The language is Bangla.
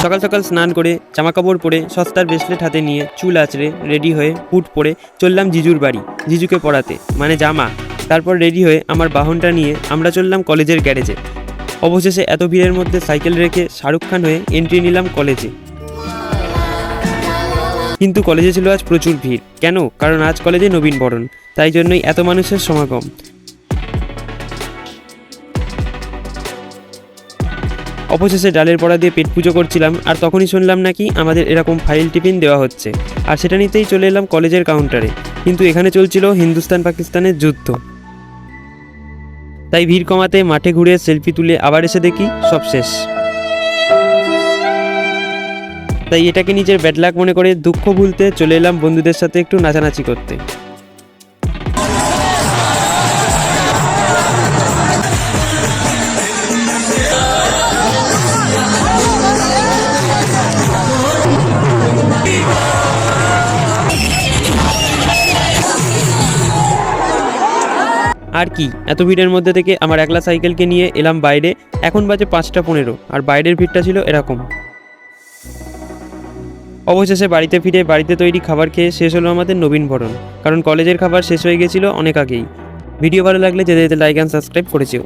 সকাল সকাল স্নান করে জামাকাপড় পরে সস্তার ব্রেসলেট হাতে নিয়ে চুল আঁচড়ে রেডি হয়ে বুট পরে চললাম জিজুর বাড়ি জিজুকে পড়াতে, মানে জামা। তারপর রেডি হয়ে আমার বাহনটা নিয়ে আমরা চললাম কলেজের গ্যারেজে। অবশেষে এত ভিড়ের মধ্যে সাইকেল রেখে শাহরুখ খান হয়ে এন্ট্রি নিলাম কলেজে। কিন্তু কলেজে ছিল আজ প্রচুর ভিড়। কেন? কারণ আজ কলেজে নবীনবরণ, তাই জন্যই এত মানুষের সমাগম। অবশেষে ডালের বড়া দিয়ে পেট পুজো করছিলাম, আর তখনই শুনলাম নাকি আমাদের এরকম ফাইল টিফিন দেওয়া হচ্ছে, আর সেটা নিতেই চলে এলাম কলেজের কাউন্টারে। কিন্তু এখানে চলছিল হিন্দুস্তান পাকিস্তানের যুদ্ধ। তাই ভিড় কমাতে মাঠে ঘুরে সেলফি তুলে আবার এসে দেখি সব শেষ। তাই এটাকে নিজের ব্যাড লাক মনে করে দুঃখ ভুলতে চলে এলাম বন্ধুদের সাথে একটু নাচানাচি করতে। আর কি, এত ভিড়ের মধ্যে থেকে আমার একলা সাইকেলকে নিয়ে এলাম বাইরে। এখন বাজে 5:15, আর বাইরের ভিড়টা ছিল এরকম। অবশেষে বাড়িতে ফিরে বাড়িতে তৈরি খাবার খেয়ে শেষ হলো আমাদের নবীনবরণ, কারণ কলেজের খাবার শেষ হয়ে গেছিলো অনেক আগেই। ভিডিও ভালো লাগলে যেতে যেতে লাইক অ্যান্ড সাবস্ক্রাইব করে যেও।